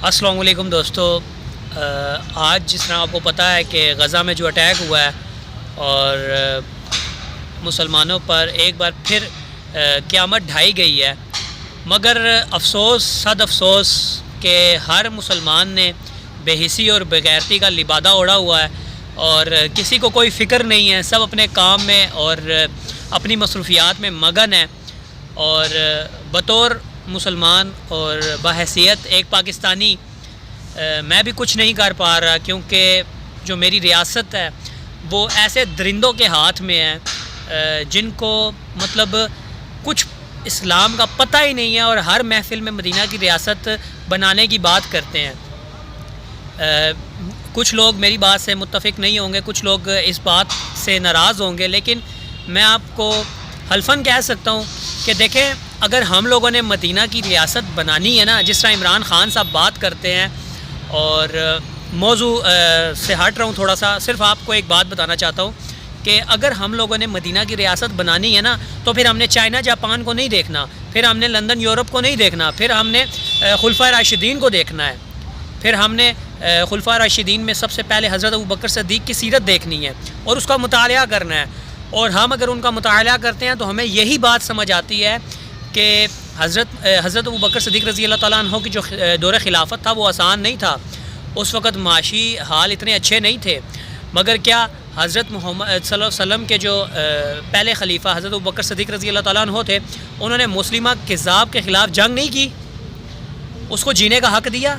السلام علیکم دوستو، آج جس طرح آپ کو پتہ ہے کہ غزہ میں جو اٹیک ہوا ہے اور مسلمانوں پر ایک بار پھر قیامت ڈھائی گئی ہے، مگر افسوس صد افسوس کہ ہر مسلمان نے بے حسی اور بغیرتی کا لبادہ اوڑھا ہوا ہے اور کسی کو کوئی فکر نہیں ہے، سب اپنے کام میں اور اپنی مصروفیات میں مگن ہیں۔ اور بطور مسلمان اور بحیثیت ایک پاکستانی میں بھی کچھ نہیں کر پا رہا، کیونکہ جو میری ریاست ہے وہ ایسے درندوں کے ہاتھ میں ہے جن کو مطلب کچھ اسلام کا پتہ ہی نہیں ہے اور ہر محفل میں مدینہ کی ریاست بنانے کی بات کرتے ہیں۔ کچھ لوگ میری بات سے متفق نہیں ہوں گے، کچھ لوگ اس بات سے ناراض ہوں گے، لیکن میں آپ کو حلفاً کہہ سکتا ہوں کہ دیکھیں، اگر ہم لوگوں نے مدینہ کی ریاست بنانی ہے نا، جس طرح عمران خان صاحب بات کرتے ہیں، اور موضوع سے ہٹ رہا ہوں تھوڑا سا، صرف آپ کو ایک بات بتانا چاہتا ہوں کہ اگر ہم لوگوں نے مدینہ کی ریاست بنانی ہے نا، تو پھر ہم نے چائنا جاپان کو نہیں دیکھنا، پھر ہم نے لندن یورپ کو نہیں دیکھنا، پھر ہم نے خلفائے راشدین کو دیکھنا ہے، پھر ہم نے خلفائے راشدین میں سب سے پہلے حضرت ابوبکر صدیق کی سیرت دیکھنی ہے اور اس کا مطالعہ کرنا ہے۔ اور ہم اگر ان کا مطالعہ کرتے ہیں تو ہمیں یہی بات سمجھ آتی ہے کہ حضرت ابوبکر صدیق رضی اللہ تعالیٰ عنہ کی جو دور خلافت تھا وہ آسان نہیں تھا، اس وقت معاشی حال اتنے اچھے نہیں تھے، مگر کیا حضرت محمد صلی اللہ علیہ وسلم کے جو پہلے خلیفہ حضرت ابوبکر صدیق رضی اللہ تعالیٰ عنہ تھے، انہوں نے مسلمہ کذاب کے خلاف جنگ نہیں کی، اس کو جینے کا حق دیا؟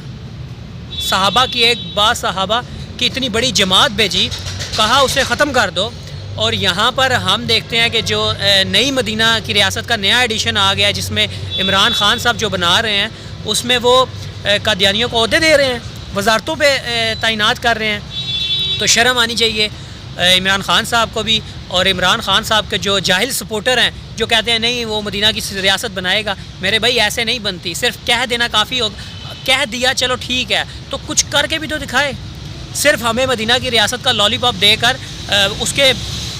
صحابہ کی ایک با صحابہ کی اتنی بڑی جماعت بھیجی، کہا اسے ختم کر دو، اور یہاں پر ہم دیکھتے ہیں کہ جو نئی مدینہ کی ریاست کا نیا ایڈیشن آ گیا ہے، جس میں عمران خان صاحب جو بنا رہے ہیں، اس میں وہ قادیانیوں کو عہدے دے رہے ہیں، وزارتوں پہ تعینات کر رہے ہیں۔ تو شرم آنی چاہیے عمران خان صاحب کو بھی، اور عمران خان صاحب کے جو جاہل سپورٹر ہیں جو کہتے ہیں نہیں وہ مدینہ کی ریاست بنائے گا، میرے بھائی ایسے نہیں بنتی، صرف کہہ دینا کافی ہوگا، کہہ دیا چلو ٹھیک ہے، تو کچھ کر کے بھی تو دکھائے۔ صرف ہمیں مدینہ کی ریاست کا لالی پاپ دے کر اس کے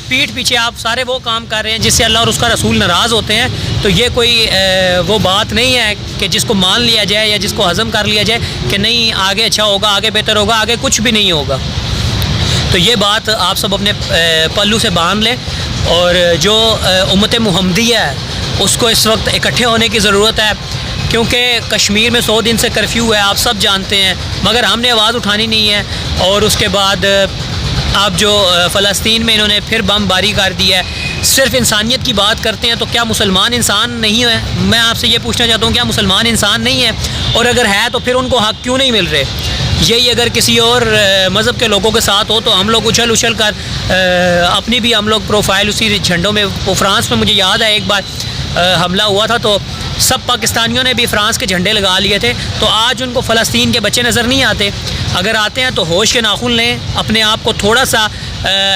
پیٹھ پیچھے آپ سارے وہ کام کر رہے ہیں جس سے اللہ اور اس کا رسول ناراض ہوتے ہیں، تو یہ کوئی وہ بات نہیں ہے کہ جس کو مان لیا جائے یا جس کو ہضم کر لیا جائے کہ نہیں آگے اچھا ہوگا، آگے بہتر ہوگا، آگے کچھ بھی نہیں ہوگا۔ تو یہ بات آپ سب اپنے پلو سے باندھ لیں، اور جو امت محمدیہ ہے اس کو اس وقت اکٹھے ہونے کی ضرورت ہے، کیونکہ کشمیر میں 100 دن سے کرفیو ہے، آپ سب جانتے ہیں، مگر ہم نے آواز اٹھانی نہیں ہے۔ اور اس کے بعد آپ جو فلسطین میں انہوں نے پھر بم باری کر دی ہے، صرف انسانیت کی بات کرتے ہیں، تو کیا مسلمان انسان نہیں ہے؟ میں آپ سے یہ پوچھنا چاہتا ہوں، کیا مسلمان انسان نہیں ہے؟ اور اگر ہے تو پھر ان کو حق کیوں نہیں مل رہے؟ یہی اگر کسی اور مذہب کے لوگوں کے ساتھ ہو تو ہم لوگ اچھل کر اپنی بھی ہم لوگ پروفائل اسی جھنڈوں میں، فرانس میں مجھے یاد ہے ایک بار حملہ ہوا تھا تو سب پاکستانیوں نے بھی فرانس کے جھنڈے لگا لیے تھے، تو آج ان کو فلسطین کے بچے نظر نہیں آتے۔ اگر آتے ہیں تو ہوش کے ناخن لیں، اپنے آپ کو تھوڑا سا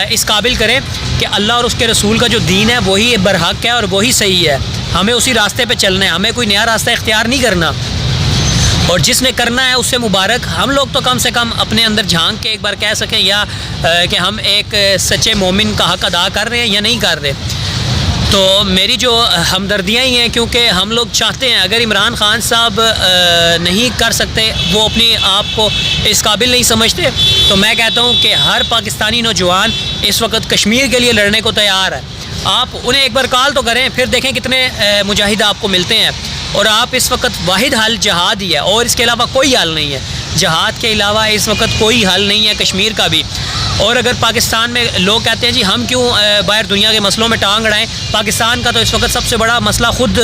اس قابل کریں کہ اللہ اور اس کے رسول کا جو دین ہے وہی برحق ہے اور وہی صحیح ہے، ہمیں اسی راستے پہ چلنا ہے، ہمیں کوئی نیا راستہ اختیار نہیں کرنا، اور جس نے کرنا ہے اس سے مبارک۔ ہم لوگ تو کم سے کم اپنے اندر جھانک کے ایک بار کہہ سکیں یا کہ ہم ایک سچے مومن کا حق ادا کر رہے ہیں یا نہیں کر رہے۔ تو میری جو ہمدردیاں ہی ہیں، کیونکہ ہم لوگ چاہتے ہیں اگر عمران خان صاحب نہیں کر سکتے، وہ اپنی آپ کو اس قابل نہیں سمجھتے، تو میں کہتا ہوں کہ ہر پاکستانی نوجوان اس وقت کشمیر کے لیے لڑنے کو تیار ہے۔ آپ انہیں ایک بار کال تو کریں، پھر دیکھیں کتنے مجاہد آپ کو ملتے ہیں۔ اور آپ اس وقت واحد حل جہاد ہی ہے، اور اس کے علاوہ کوئی حل نہیں ہے، جہاد کے علاوہ اس وقت کوئی حل نہیں ہے کشمیر کا بھی۔ اور اگر پاکستان میں لوگ کہتے ہیں جی ہم کیوں باہر دنیا کے مسئلوں میں ٹانگ اڑائیں، پاکستان کا تو اس وقت سب سے بڑا مسئلہ خود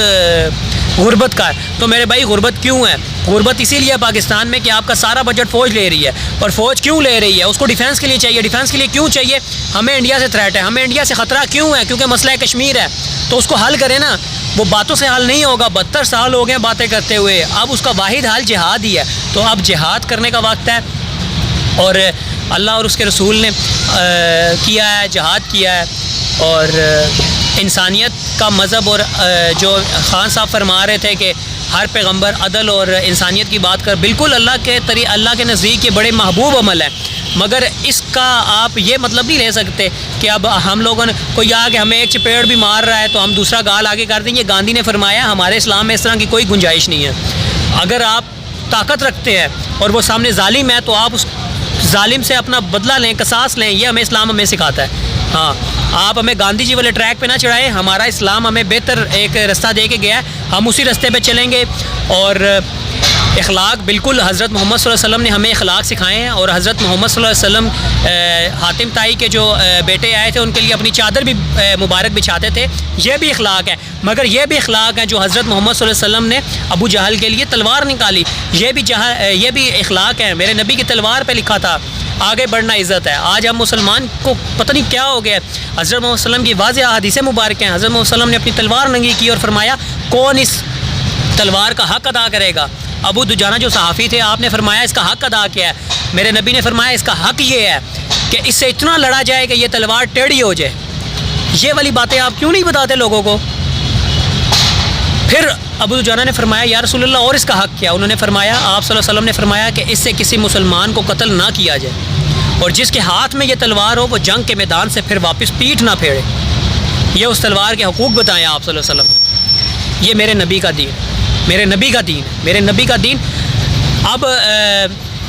غربت کا ہے، تو میرے بھائی غربت کیوں ہے؟ غربت اسی لیے پاکستان میں کہ آپ کا سارا بجٹ فوج لے رہی ہے، اور فوج کیوں لے رہی ہے؟ اس کو ڈیفینس کے لیے چاہیے، ڈیفینس کے لیے کیوں چاہیے؟ ہمیں انڈیا سے تھریٹ ہے، ہمیں انڈیا سے خطرہ کیوں ہے؟ کیونکہ مسئلہ کشمیر ہے، تو اس کو حل کریں نا، وہ باتوں سے حل نہیں ہوگا، 72 سال ہو گئے باتیں کرتے ہوئے، اب اس کا واحد حل جہاد ہی ہے، تو اب جہاد کرنے کا وقت ہے، اور اللہ اور اس کے رسول نے کیا ہے، جہاد کیا ہے، اور انسانیت کا مذہب، اور جو خان صاحب فرما رہے تھے کہ ہر پیغمبر عدل اور انسانیت کی بات کر، بالکل اللہ کے نزدیک یہ بڑے محبوب عمل ہے، مگر اس کا آپ یہ مطلب نہیں لے سکتے کہ اب ہم لوگوں نے کوئی آ کے ہمیں ایک چپیڑ بھی مار رہا ہے تو ہم دوسرا گال آگے کر دیں گے۔ گاندھی نے فرمایا ہمارے اسلام میں اس طرح کی کوئی گنجائش نہیں ہے۔ اگر آپ طاقت رکھتے ہیں اور وہ سامنے ظالم ہے تو آپ اس ظالم سے اپنا بدلہ لیں، قصاص لیں، یہ ہمیں اسلام ہمیں سکھاتا ہے۔ ہاں، آپ ہمیں گاندھی جی والے ٹریک پہ نہ چڑھائیں، ہمارا اسلام ہمیں بہتر ایک راستہ دے کے گیا ہے، ہم اسی راستے پہ چلیں گے۔ اور اخلاق بالکل حضرت محمد صلی اللہ علیہ وسلم نے ہمیں اخلاق سکھائے ہیں، اور حضرت محمد صلی اللہ علیہ وسلم حاتم طائی کے جو بیٹے آئے تھے ان کے لیے اپنی چادر بھی مبارک بچھاتے تھے، یہ بھی اخلاق ہے۔ مگر یہ بھی اخلاق ہے جو حضرت محمد صلی اللہ علیہ وسلم نے ابو جہل کے لیے تلوار نکالی، یہ بھی اخلاق ہے۔ میرے نبی کی تلوار پہ لکھا تھا آگے بڑھنا عزت ہے۔ آج ہم مسلمان کو پتہ نہیں کیا ہو گیا ہے۔ حضرت محمد صلی اللہ علیہ وسلم کی واضح حدیث مبارک ہیں، حضرت محمد صلی اللہ علیہ وسلم نے اپنی تلوار ننگی کی اور فرمایا کون اس تلوار کا حق ادا کرے گا۔ ابو دجانہ جو صحافی تھے، آپ نے فرمایا اس کا حق ادا کیا ہے؟ میرے نبی نے فرمایا اس کا حق یہ ہے کہ اس سے اتنا لڑا جائے کہ یہ تلوار ٹیڑھی ہو جائے۔ یہ والی باتیں آپ کیوں نہیں بتاتے لوگوں کو؟ پھر ابو دجانہ نے فرمایا یا رسول اللہ اور اس کا حق کیا؟ انہوں نے فرمایا، آپ صلی اللہ علیہ وسلم نے فرمایا کہ اس سے کسی مسلمان کو قتل نہ کیا جائے، اور جس کے ہاتھ میں یہ تلوار ہو وہ جنگ کے میدان سے پھر واپس پیٹھ نہ پھیرے۔ یہ اس تلوار کے حقوق بتائیں آپ صلی اللہ علیہ وسلم نے۔ یہ میرے نبی کا دین، میرے نبی کا دین، میرے نبی کا دین۔ اب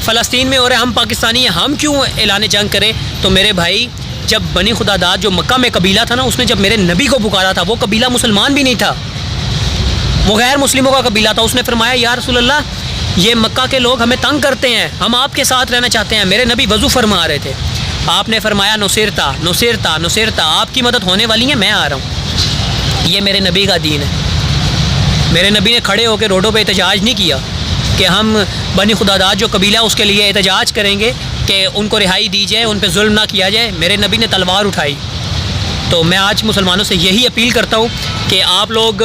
فلسطین میں ہو رہے ہم پاکستانی ہیں، ہم کیوں اعلان جنگ کریں؟ تو میرے بھائی، جب بنی خداداد جو مکہ میں قبیلہ تھا نا، اس نے جب میرے نبی کو پکارا تھا، وہ قبیلہ مسلمان بھی نہیں تھا، وہ غیر مسلموں کا قبیلہ تھا۔ اس نے فرمایا یا رسول اللہ، یہ مکہ کے لوگ ہمیں تنگ کرتے ہیں، ہم آپ کے ساتھ رہنا چاہتے ہیں۔ میرے نبی وضو فرما رہے تھے، آپ نے فرمایا نصرتا نصرتا نصرتا، آپ کی مدد ہونے والی ہے، میں آ رہا ہوں۔ یہ میرے نبی کا دین ہے۔ میرے نبی نے کھڑے ہو کے روڈوں پہ احتجاج نہیں کیا کہ ہم بنی خداداد جو قبیلہ اس کے لیے احتجاج کریں گے کہ ان کو رہائی دی جائے، ان پہ ظلم نہ کیا جائے۔ میرے نبی نے تلوار اٹھائی۔ تو میں آج مسلمانوں سے یہی اپیل کرتا ہوں کہ آپ لوگ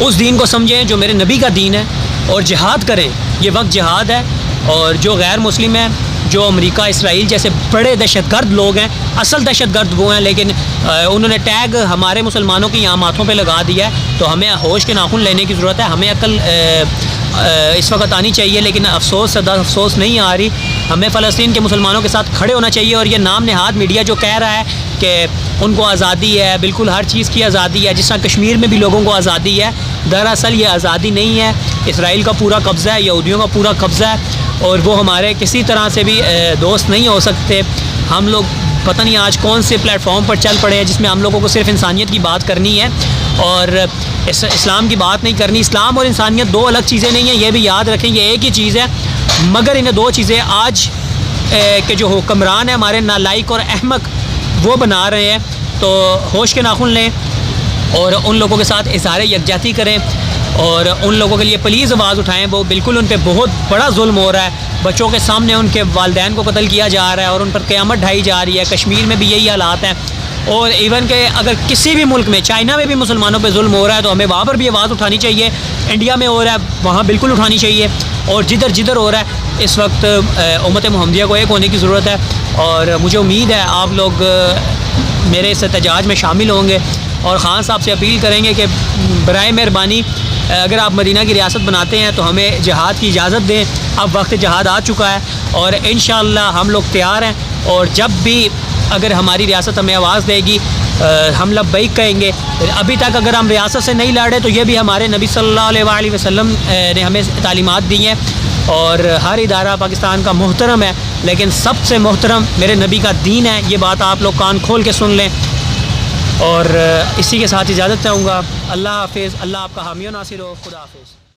اس دین کو سمجھیں جو میرے نبی کا دین ہے، اور جہاد کریں۔ یہ وقت جہاد ہے، اور جو غیر مسلم ہیں، جو امریکہ اسرائیل جیسے بڑے دہشت گرد لوگ ہیں، اصل دہشت گرد وہ ہیں، لیکن انہوں نے ٹیگ ہمارے مسلمانوں کی یہاں ماتھوں پہ لگا دیا ہے۔ تو ہمیں ہوش کے ناخن لینے کی ضرورت ہے، ہمیں عقل اس وقت آنی چاہیے، لیکن افسوس نہیں آ رہی۔ ہمیں فلسطین کے مسلمانوں کے ساتھ کھڑے ہونا چاہیے، اور یہ نام نہاد میڈیا جو کہہ رہا ہے کہ ان کو آزادی ہے، بالکل ہر چیز کی آزادی ہے، جس طرح کشمیر میں بھی لوگوں کو آزادی ہے، دراصل یہ آزادی نہیں ہے۔ اسرائیل کا پورا قبضہ ہے، یہودیوں کا پورا قبضہ ہے، اور وہ ہمارے کسی طرح سے بھی دوست نہیں ہو سکتے۔ ہم لوگ پتہ نہیں آج کون سے پلیٹ فارم پر چل پڑے ہیں جس میں ہم لوگوں کو صرف انسانیت کی بات کرنی ہے اور اسلام کی بات نہیں کرنی۔ اسلام اور انسانیت دو الگ چیزیں نہیں ہیں، یہ بھی یاد رکھیں، یہ ایک ہی چیز ہے، مگر انہیں دو چیزیں آج کے جو حکمران ہیں ہمارے نالائق اور احمق وہ بنا رہے ہیں۔ تو ہوش کے ناخن لیں اور ان لوگوں کے ساتھ اظہار یکجہتی کریں، اور ان لوگوں کے لیے پلیز آواز اٹھائیں۔ وہ بالکل ان پہ بہت بڑا ظلم ہو رہا ہے، بچوں کے سامنے ان کے والدین کو قتل کیا جا رہا ہے، اور ان پر قیامت ڈھائی جا رہی ہے۔ کشمیر میں بھی یہی حالات ہیں، اور ایون کہ اگر کسی بھی ملک میں، چائنا میں بھی مسلمانوں پہ ظلم ہو رہا ہے تو ہمیں وہاں پر بھی آواز اٹھانی چاہیے۔ انڈیا میں ہو رہا ہے وہاں بالکل اٹھانی چاہیے، اور جدھر جدھر ہو رہا ہے اس وقت امت محمدیہ کو ایک ہونے کی ضرورت ہے۔ اور مجھے امید ہے آپ لوگ میرے اس احتجاج میں شامل ہوں گے، اور خان صاحب سے اپیل کریں گے کہ برائے مہربانی اگر آپ مدینہ کی ریاست بناتے ہیں تو ہمیں جہاد کی اجازت دیں۔ اب وقت جہاد آ چکا ہے، اور انشاءاللہ ہم لوگ تیار ہیں، اور جب بھی اگر ہماری ریاست ہمیں آواز دے گی ہم لبیک کہیں گے۔ ابھی تک اگر ہم ریاست سے نہیں لڑے تو یہ بھی ہمارے نبی صلی اللہ علیہ وآلہ وسلم نے ہمیں تعلیمات دی ہیں، اور ہر ادارہ پاکستان کا محترم ہے، لیکن سب سے محترم میرے نبی کا دین ہے۔ یہ بات آپ لوگ کان کھول کے سن لیں، اور اسی کے ساتھ اجازت چاہوں گا۔ اللہ حافظ، اللہ آپ کا حامی و ناصر ہو، خدا حافظ۔